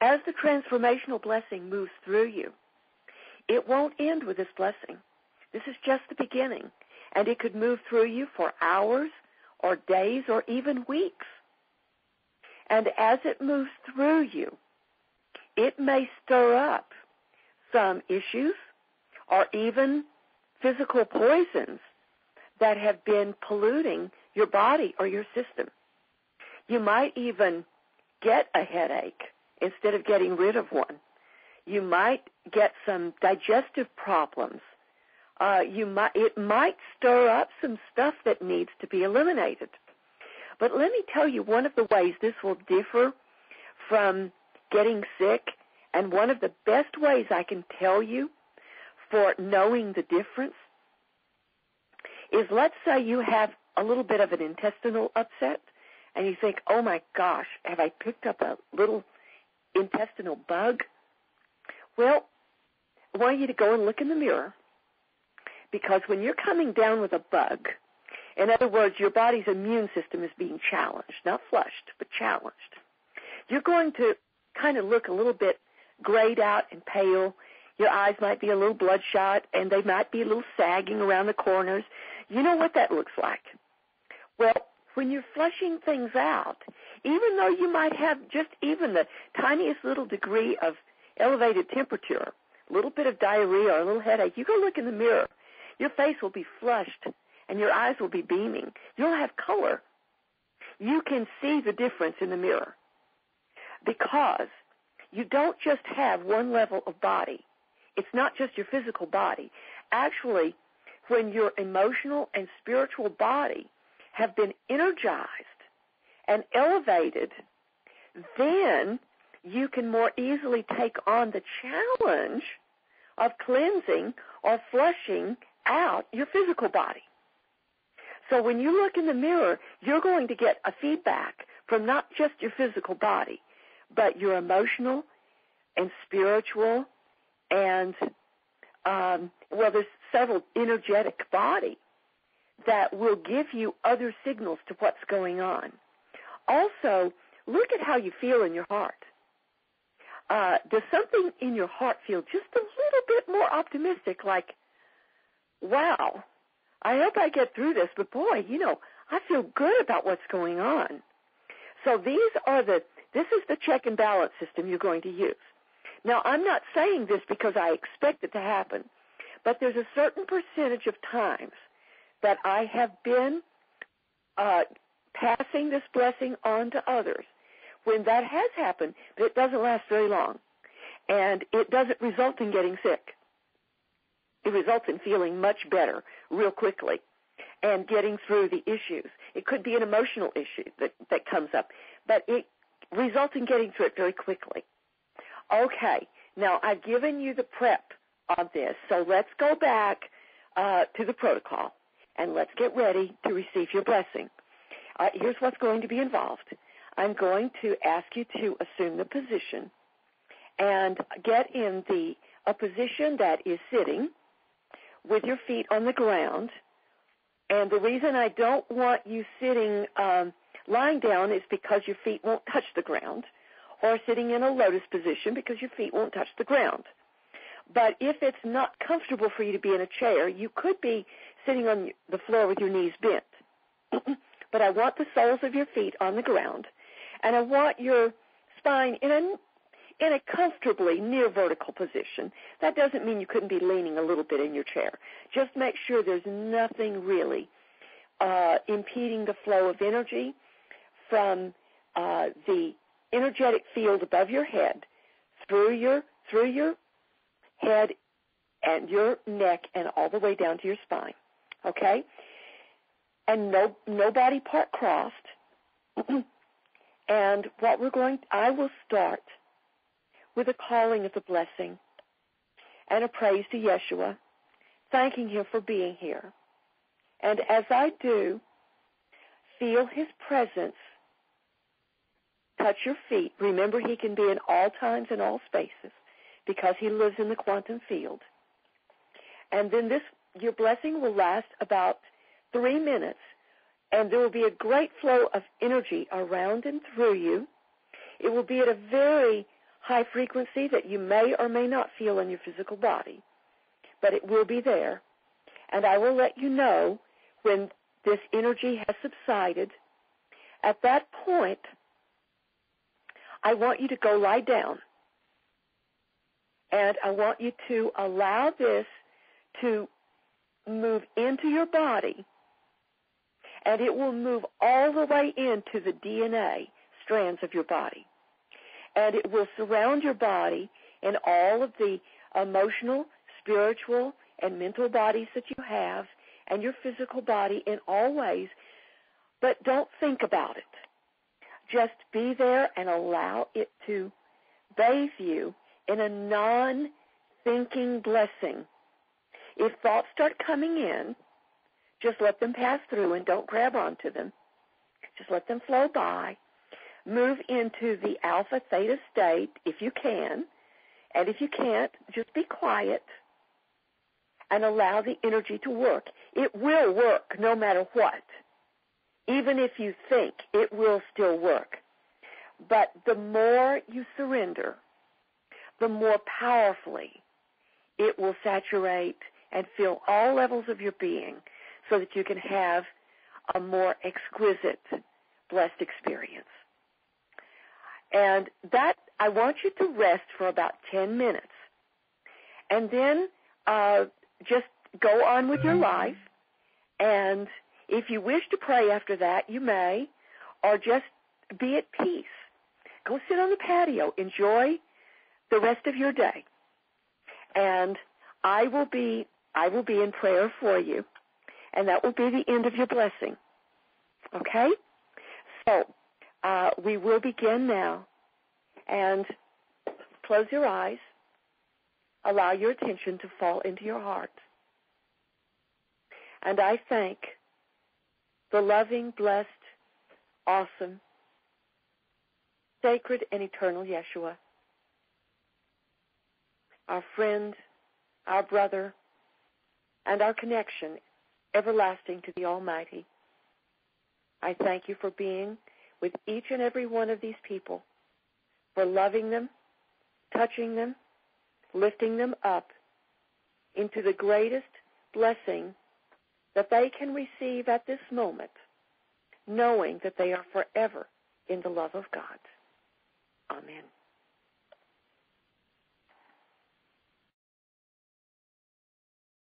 as the transformational blessing moves through you, it won't end with this blessing. This is just the beginning, and it could move through you for hours or days or even weeks. And as it moves through you, it may stir up some issues or even physical poisons that have been polluting your body or your system. You might even get a headache instead of getting rid of one. You might get some digestive problems. It might stir up some stuff that needs to be eliminated. But let me tell you, one of the ways this will differ from getting sick, and one of the best ways I can tell you for knowing the difference, is let's say you have a little bit of an intestinal upset, and you think, oh my gosh, have I picked up a little intestinal bug? Well, I want you to go and look in the mirror, because when you're coming down with a bug, in other words, your body's immune system is being challenged, not flushed, but challenged. You're going to kind of look a little bit grayed out and pale. Your eyes might be a little bloodshot, and they might be a little sagging around the corners. You know what that looks like. Well, when you're flushing things out, even though you might have just even the tiniest little degree of elevated temperature, a little bit of diarrhea or a little headache, you go look in the mirror. Your face will be flushed, and your eyes will be beaming. You'll have color. You can see the difference in the mirror, because you don't just have one level of body. It's not just your physical body. Actually, when your emotional and spiritual body have been energized and elevated, then you can more easily take on the challenge of cleansing or flushing out your physical body. So when you look in the mirror, you're going to get a feedback from not just your physical body, but your emotional and spiritual and, there's several energetic body that will give you other signals to what's going on. Also, look at how you feel in your heart. Does something in your heart feel just a little bit more optimistic, like, wow, I hope I get through this, but boy, I feel good about what's going on. So this is the check and balance system you're going to use. Now, I'm not saying this because I expect it to happen, but there's a certain percentage of times that I have been passing this blessing on to others when that has happened, but it doesn't last very long, and it doesn't result in getting sick. It results in feeling much better real quickly and getting through the issues. It could be an emotional issue that comes up, but it results in getting through it very quickly. Okay, now I've given you the prep on this, so let's go back to the protocol, and let's get ready to receive your blessing. Here's what's going to be involved. I'm going to ask you to assume the position and get in a position that is sitting with your feet on the ground. And the reason I don't want you sitting lying down is because your feet won't touch the ground, or sitting in a lotus position because your feet won't touch the ground. But if it's not comfortable for you to be in a chair, you could be sitting on the floor with your knees bent. But I want the soles of your feet on the ground, and I want your spine in a comfortably near vertical position. That doesn't mean you couldn't be leaning a little bit in your chair. Just make sure there's nothing really impeding the flow of energy from the energetic field above your head through your head and your neck and all the way down to your spine. Okay? And no body part crossed. And I will start with a calling of the blessing and a praise to Jeshua, thanking him for being here. And as I do, feel his presence touch your feet. Remember, he can be in all times and all spaces because he lives in the quantum field. And then your blessing will last about 3 minutes, and there will be a great flow of energy around and through you. It will be at a very high frequency that you may or may not feel in your physical body, but it will be there. And I will let you know when this energy has subsided. At that point, I want you to go lie down. And I want you to allow this to move into your body, and it will move all the way into the DNA strands of your body. And it will surround your body in all of the emotional, spiritual, and mental bodies that you have, and your physical body in all ways. But don't think about it. Just be there and allow it to bathe you in a non-thinking blessing. If thoughts start coming in, just let them pass through and don't grab onto them. Just let them flow by. Move into the alpha theta state if you can, and if you can't, just be quiet and allow the energy to work. It will work no matter what. Even if you think, it will still work. But the more you surrender, the more powerfully it will saturate and fill all levels of your being so that you can have a more exquisite, blessed experience. And that, I want you to rest for about 10 minutes. And then just go on with your life. And if you wish to pray after that, you may, or just be at peace. Go sit on the patio. Enjoy the rest of your day. And I will be in prayer for you. And that will be the end of your blessing. Okay? So, we will begin now. And close your eyes. Allow your attention to fall into your heart. And I thank the loving, blessed, awesome, sacred, and eternal Jeshua, our friend, our brother, and our connection everlasting to the Almighty. I thank you for being with each and every one of these people, for loving them, touching them, lifting them up into the greatest blessing that they can receive at this moment, knowing that they are forever in the love of God. Amen.